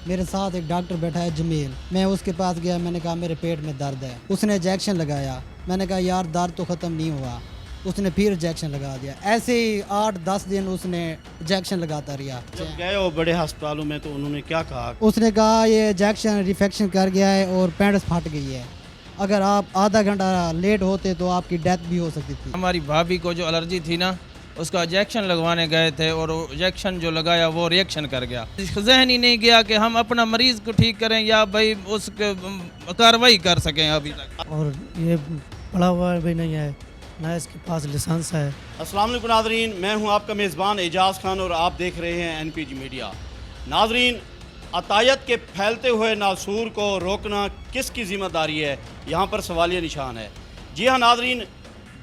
میرے ساتھ ایک ڈاکٹر بیٹھا ہے جمیل، میں اس کے پاس گیا، میں نے کہا میرے پیٹ میں درد ہے، اس نے انجیکشن لگایا، میں نے کہا یار درد تو ختم نہیں ہوا، اس نے پھر انجیکشن لگا دیا، ایسے ہی 8-10 دن اس نے انجیکشن لگاتا رہا۔ جب گئے ہو بڑے ہسپتالوں میں تو انہوں نے کیا کہا؟ اس نے کہا یہ انجیکشن ریفیکشن کر گیا ہے اور پینڈس پھٹ گئی ہے، اگر آپ آدھا گھنٹہ لیٹ ہوتے تو آپ کی ڈیتھ بھی ہو سکتی تھی۔ ہماری بھابھی کو جو الرجی تھی نا، اس کا انجیکشن لگوانے گئے تھے اور انجیکشن جو لگایا وہ ریئیکشن کر گیا۔ ذہن ہی نہیں گیا کہ ہم اپنا مریض کو ٹھیک کریں یا بھائی اس کے کارروائی کر سکیں ابھی تک۔ اور یہ پڑھا ہوا بھی نہیں ہے، نہ اس کے پاس لائسنس ہے۔ السلام علیکم ناظرین، میں ہوں آپ کا میزبان اعجاز خان اور آپ دیکھ رہے ہیں NPG میڈیا۔ ناظرین، عطیت کے پھیلتے ہوئے ناسور کو روکنا کس کی ذمہ داری ہے، یہاں پر سوالیہ نشان ہے۔ جی ہاں ناظرین،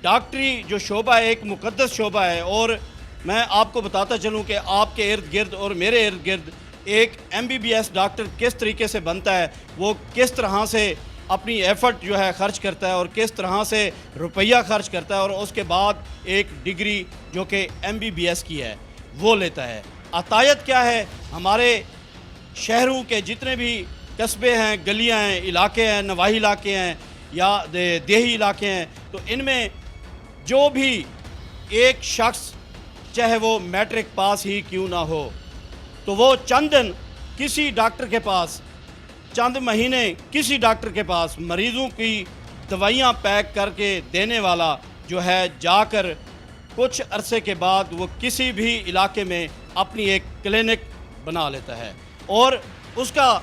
ڈاکٹری جو شعبہ ہے ایک مقدس شعبہ ہے، اور میں آپ کو بتاتا چلوں کہ آپ کے ارد گرد اور میرے ارد گرد ایک MBBS ڈاکٹر کس طریقے سے بنتا ہے، وہ کس طرح سے اپنی ایفرٹ جو ہے خرچ کرتا ہے اور کس طرح سے روپیہ خرچ کرتا ہے، اور اس کے بعد ایک ڈگری جو کہ MBBS کی ہے وہ لیتا ہے۔ عطیت کیا ہے؟ ہمارے شہروں کے جتنے بھی قصبے ہیں، گلیاں ہیں، علاقے ہیں، نواحی علاقے ہیں یا دیہی علاقے ہیں، تو ان میں جو بھی ایک شخص چاہے وہ میٹرک پاس ہی کیوں نہ ہو، تو وہ چند دن کسی ڈاکٹر کے پاس، چند مہینے کسی ڈاکٹر کے پاس مریضوں کی دوائیاں پیک کر کے دینے والا جو ہے، جا کر کچھ عرصے کے بعد وہ کسی بھی علاقے میں اپنی ایک کلینک بنا لیتا ہے، اور اس کا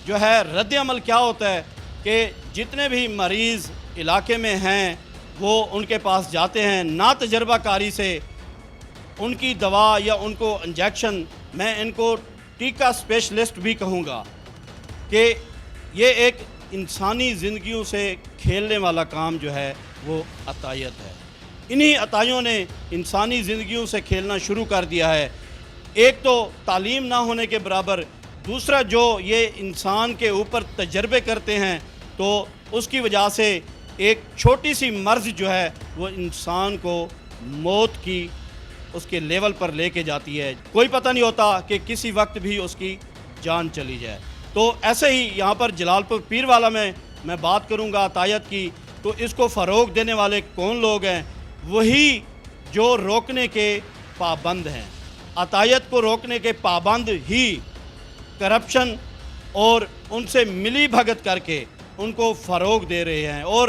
جو ہے رد عمل کیا ہوتا ہے کہ جتنے بھی مریض علاقے میں ہیں وہ ان کے پاس جاتے ہیں، نا تجربہ کاری سے ان کی دوا یا ان کو انجیکشن، میں ان کو ٹیکہ اسپیشلسٹ بھی کہوں گا کہ یہ ایک انسانی زندگیوں سے کھیلنے والا کام جو ہے وہ عطیت ہے۔ انہی عطائیوں نے انسانی زندگیوں سے کھیلنا شروع کر دیا ہے۔ ایک تو تعلیم نہ ہونے کے برابر، دوسرا جو یہ انسان کے اوپر تجربے کرتے ہیں تو اس کی وجہ سے ایک چھوٹی سی مرض جو ہے وہ انسان کو موت کی اس کے لیول پر لے کے جاتی ہے، کوئی پتہ نہیں ہوتا کہ کسی وقت بھی اس کی جان چلی جائے۔ تو ایسے ہی یہاں پر جلال پور پیر والا میں بات کروں گا عطیت کی، تو اس کو فروغ دینے والے کون لوگ ہیں؟ وہی جو روکنے کے پابند ہیں۔ عطیت کو روکنے کے پابند ہی کرپشن اور ان سے ملی بھگت کر کے ان کو فروغ دے رہے ہیں، اور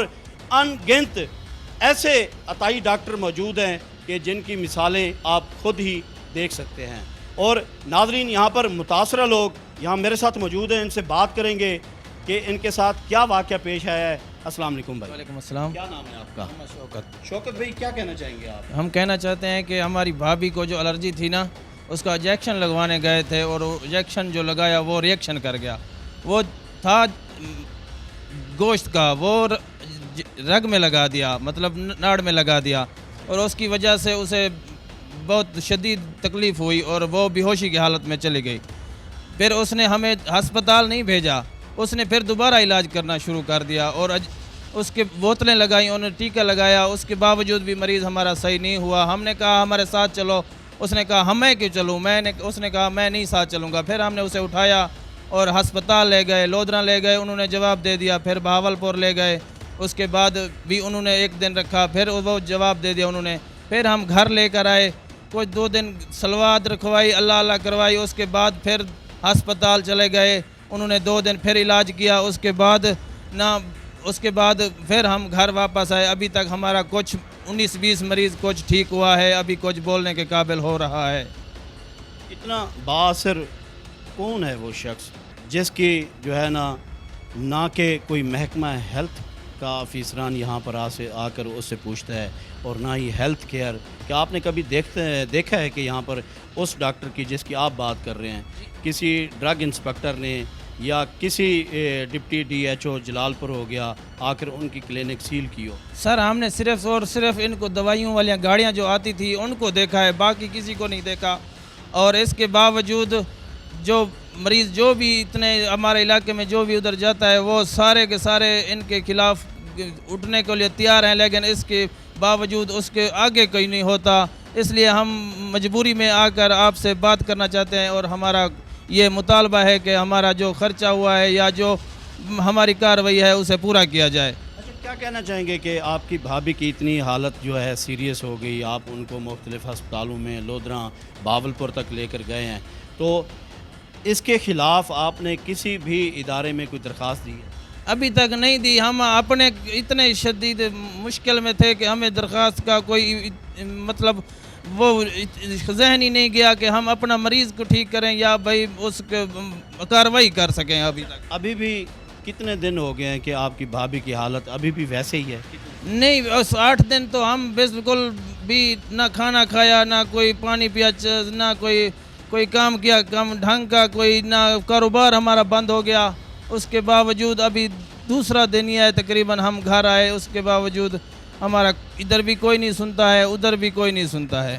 ان گنت ایسے عطائی ڈاکٹر موجود ہیں کہ جن کی مثالیں آپ خود ہی دیکھ سکتے ہیں۔ اور ناظرین، یہاں پر متاثرہ لوگ یہاں میرے ساتھ موجود ہیں، ان سے بات کریں گے کہ ان کے ساتھ کیا واقعہ پیش آیا ہے۔ السلام علیکم بھائی۔ وعلیکم السلام۔ کیا نام ہے آپ کا؟ شوکت۔ شوکت بھائی، کیا کہنا چاہیں گے آپ؟ ہم کہنا چاہتے ہیں کہ ہماری بھابھی کو جو الرجی تھی نا، اس کا انجیکشن لگوانے گئے تھے اور انجیکشن جو لگایا وہ ریئیکشن کر گیا۔ وہ تھا گوشت کا، وہ رگ میں لگا دیا، مطلب ناڑ میں لگا دیا، اور اس کی وجہ سے اسے بہت شدید تکلیف ہوئی اور وہ بے ہوشی کی حالت میں چلی گئی۔ پھر اس نے ہمیں ہسپتال نہیں بھیجا، اس نے پھر دوبارہ علاج کرنا شروع کر دیا اور اس کے بوتلیں لگائیں، انہوں نے ٹیکہ لگایا، اس کے باوجود بھی مریض ہمارا صحیح نہیں ہوا۔ ہم نے کہا ہمارے ساتھ چلو، اس نے کہا ہمیں کیوں چلوں، اس نے کہا میں نہیں ساتھ چلوں گا۔ پھر ہم نے اسے اٹھایا اور ہسپتال لے گئے، لودھرا لے گئے، انہوں نے جواب دے دیا، پھر بہاولپور لے گئے، اس کے بعد بھی انہوں نے 1 دن رکھا، پھر وہ جواب دے دیا انہوں نے۔ پھر ہم گھر لے کر آئے، کچھ 2 دن سلوات رکھوائی، اللہ اللہ کروائی، اس کے بعد پھر ہسپتال چلے گئے، انہوں نے 2 دن پھر علاج کیا، اس کے بعد پھر ہم گھر واپس آئے۔ ابھی تک ہمارا کچھ 19-20 مریض کچھ ٹھیک ہوا ہے، ابھی کچھ بولنے کے قابل ہو رہا ہے۔ اتنا بااثر کون ہے وہ شخص جس کی جو ہے نہ کہ کوئی محکمہ ہیلتھ کا آفیسران یہاں پر آ کر اس سے پوچھتا ہے، اور نہ ہی ہیلتھ کیئر؟ کیا آپ نے کبھی دیکھا ہے کہ یہاں پر اس ڈاکٹر کی جس کی آپ بات کر رہے ہیں، کسی ڈرگ انسپیکٹر نے یا کسی ڈپٹی DHO جلال پور ہو گیا آ کر ان کی کلینک سیل کی ہو؟ سر، ہم نے صرف اور صرف ان کو دوائیوں والی گاڑیاں جو آتی تھی ان کو دیکھا ہے، باقی کسی کو نہیں دیکھا۔ اور اس کے باوجود جو مریض جو بھی اتنے ہمارے علاقے میں جو بھی ادھر جاتا ہے وہ سارے کے سارے ان کے خلاف اٹھنے کے لیے تیار ہیں، لیکن اس کے باوجود اس کے آگے کوئی نہیں ہوتا۔ اس لیے ہم مجبوری میں آ کر آپ سے بات کرنا چاہتے ہیں، اور ہمارا یہ مطالبہ ہے کہ ہمارا جو خرچہ ہوا ہے یا جو ہماری کارروائی ہے اسے پورا کیا جائے۔ اچھا، کیا کہنا چاہیں گے کہ آپ کی بھابھی کی اتنی حالت جو ہے سیریس ہو گئی، آپ ان کو مختلف ہسپتالوں میں لودھراں باولپور تک لے کر گئے ہیں، تو اس کے خلاف آپ نے کسی بھی ادارے میں کوئی درخواست دی ہے؟ ابھی تک نہیں دی۔ ہم اپنے اتنے شدید مشکل میں تھے کہ ہمیں درخواست کا کوئی مطلب وہ ذہن ہی نہیں گیا کہ ہم اپنا مریض کو ٹھیک کریں یا بھائی اس کے کارروائی کر سکیں۔ ابھی تک ابھی بھی کتنے دن ہو گئے ہیں کہ آپ کی بھابھی کی حالت ابھی بھی ویسے ہی ہے؟ نہیں، اس 8 دن تو ہم بالکل بھی نہ کھانا کھایا، نہ کوئی پانی پیا، نہ کوئی کام کیا کام ڈھنگ کا، کوئی نہ کاروبار ہمارا بند ہو گیا۔ اس کے باوجود ابھی دوسرا دن ہی ہے تقریباً ہم گھر آئے، اس کے باوجود ہمارا ادھر بھی کوئی نہیں سنتا ہے، ادھر بھی کوئی نہیں سنتا ہے۔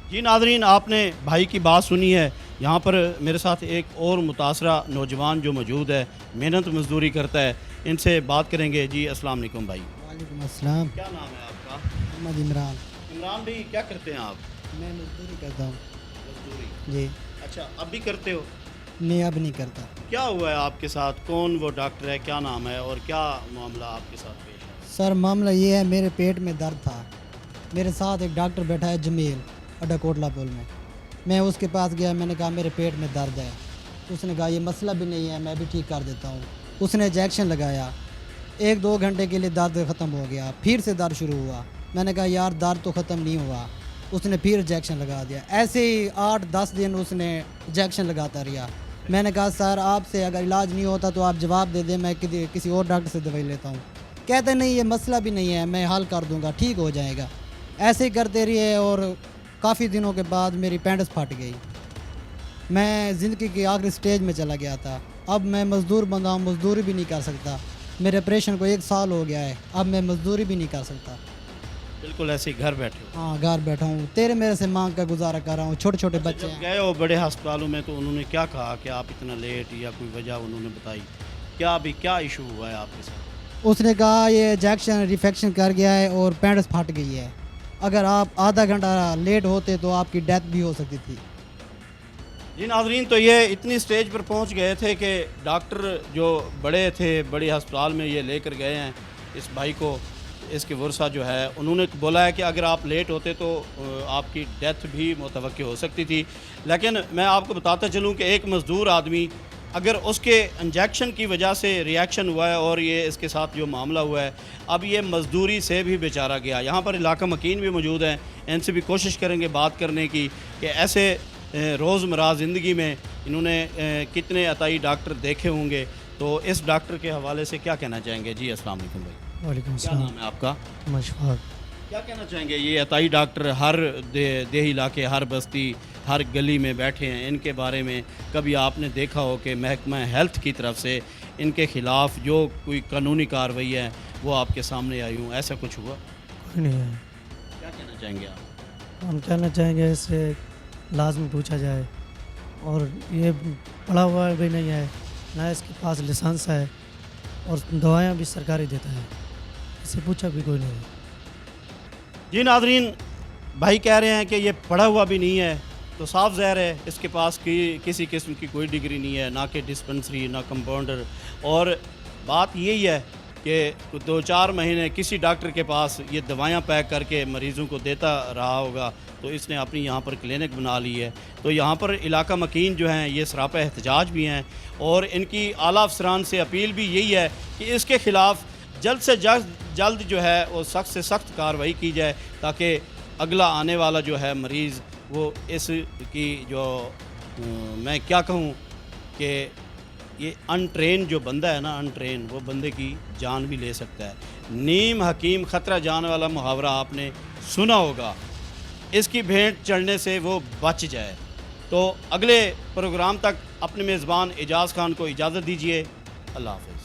جی ناظرین، آپ نے بھائی کی بات سنی ہے۔ یہاں پر میرے ساتھ ایک اور متاثرہ نوجوان جو موجود ہے، محنت مزدوری کرتا ہے، ان سے بات کریں گے۔ جی السلام علیکم بھائی، وعلیکم السلام۔ کیا نام ہے آپ کا؟ محمد عمران۔ عمران بھائی، کیا کرتے ہیں آپ؟ میں مزدوری کرتا ہوں۔ مزدوری؟ جی اچھا، اب بھی کرتے ہو؟ نہیں، اب نہیں کرتا۔ کیا ہوا ہے آپ کے ساتھ؟ کون وہ ڈاکٹر ہے، کیا نام ہے اور کیا معاملہ آپ کے ساتھ پیش ہے؟ سر معاملہ یہ ہے، میرے پیٹ میں درد تھا، میرے ساتھ ایک ڈاکٹر بیٹھا ہے جمیل، اڈا کوٹلا پول میں اس کے پاس گیا، میں نے کہا میرے پیٹ میں درد ہے، اس نے کہا یہ مسئلہ بھی نہیں ہے، میں بھی ٹھیک کر دیتا ہوں۔ اس نے انجیکشن لگایا، 1-2 گھنٹے کے لیے درد ختم ہو گیا، پھر سے درد شروع ہوا، میں نے کہا یار درد تو ختم نہیں ہوا، اس نے پھر انجیکشن لگا دیا۔ ایسے ہی 8-10 دن اس نے انجیکشن لگاتا رہا۔ میں نے کہا سر آپ سے اگر علاج نہیں ہوتا تو آپ جواب دے دیں، میں کسی اور ڈاکٹر سے دوائی لیتا ہوں۔ کہتے نہیں یہ مسئلہ بھی نہیں ہے، میں حل کر دوں گا، ٹھیک ہو جائے گا۔ ایسے ہی کرتے رہے اور کافی دنوں کے بعد میری پینٹس پھٹ گئی۔ میں زندگی کی آخری سٹیج میں چلا گیا تھا۔ اب میں مزدور بندہ ہوں، مزدوری بھی نہیں کر سکتا۔ میرے آپریشن کو 1 سال ہو گیا ہے، اب میں مزدوری بھی نہیں کر سکتا۔ بالکل ایسے ہی گھر بیٹھے ہو؟ ہاں، گھر بیٹھا ہوں، تیرے میرے سے مانگ کا گزارا کر رہا ہوں، چھوٹے چھوٹے بچے جب ہیں۔ گئے ہو بڑے ہسپتالوں میں تو انہوں نے کیا کہا کہ آپ اتنا لیٹ، یا کوئی وجہ انہوں نے بتائی؟ کیا ابھی کیا ایشو ہوا ہے آپ کے ساتھ؟ اس نے کہا یہ انجیکشن ریفیکشن کر گیا ہے اور پینٹس پھٹ گئی ہے، اگر آپ آدھا گھنٹہ لیٹ ہوتے تو آپ کی ڈیتھ بھی ہو سکتی تھی۔ جی ناظرین، تو یہ اتنی سٹیج پر پہنچ گئے تھے کہ ڈاکٹر جو بڑے تھے، بڑی ہسپتال میں یہ لے کر گئے ہیں اس بھائی کو، اس کے ورثہ جو ہے، انہوں نے بولا ہے کہ اگر آپ لیٹ ہوتے تو آپ کی ڈیتھ بھی متوقع ہو سکتی تھی۔ لیکن میں آپ کو بتاتا چلوں کہ ایک مزدور آدمی اگر اس کے انجیکشن کی وجہ سے ریاکشن ہوا ہے اور یہ اس کے ساتھ جو معاملہ ہوا ہے، اب یہ مزدوری سے بھی بیچارہ گیا۔ یہاں پر علاقہ مکین بھی موجود ہیں، ان سے بھی کوشش کریں گے بات کرنے کی کہ ایسے روزمرہ زندگی میں انہوں نے کتنے عطائی ڈاکٹر دیکھے ہوں گے، تو اس ڈاکٹر کے حوالے سے کیا کہنا چاہیں گے؟ جی السلام علیکم بھائی، وعلیکم کیا السلام۔ نام ہے آپ کا؟ مشفاق۔ کیا کہنا چاہیں گے؟ یہ عطائی ڈاکٹر ہر دیہی علاقے، ہر بستی، ہر گلی میں بیٹھے ہیں، ان کے بارے میں کبھی آپ نے دیکھا ہو کہ محکمہ ہیلتھ کی طرف سے ان کے خلاف جو کوئی قانونی کارروائی ہے وہ آپ کے سامنے آئی ہوں، ایسا کچھ ہوا؟ کوئی نہیں ہے۔ کیا کہنا چاہیں گے آپ؟ ہم کہنا چاہیں گے اس سے لازمی پوچھا جائے، اور یہ پڑھا ہوا بھی نہیں ہے، نہ اس کے پاس لائسنس ہے، اور دوائیاں بھی سرکاری دیتا ہے، اس سے پوچھا بھی کوئی نہیں ہے۔ جی ناظرین، بھائی کہہ رہے ہیں کہ یہ پڑھا ہوا بھی نہیں ہے، تو صاف ظاہر ہے اس کے پاس کسی قسم کی کوئی ڈگری نہیں ہے، نہ کہ ڈسپنسری، نہ کمپاؤنڈر، اور بات یہی ہے کہ 2-4 مہینے کسی ڈاکٹر کے پاس یہ دوائیاں پیک کر کے مریضوں کو دیتا رہا ہوگا، تو اس نے اپنی یہاں پر کلینک بنا لی ہے۔ تو یہاں پر علاقہ مکین جو ہیں یہ سراپا احتجاج بھی ہیں، اور ان کی اعلیٰ افسران سے اپیل بھی یہی ہے کہ اس کے خلاف جلد سے جلد جو ہے وہ سخت سے سخت کارروائی کی جائے، تاکہ اگلا آنے والا جو ہے مریض وہ اس کی جو میں کیا کہوں کہ یہ ان ٹرین جو بندہ ہے نا، ان ٹرین، وہ بندے کی جان بھی لے سکتا ہے۔ نیم حکیم خطرہ جان والا محاورہ آپ نے سنا ہوگا، اس کی بھینٹ چڑھنے سے وہ بچ جائے۔ تو اگلے پروگرام تک اپنے میزبان اعجاز خان کو اجازت دیجیے، اللہ حافظ۔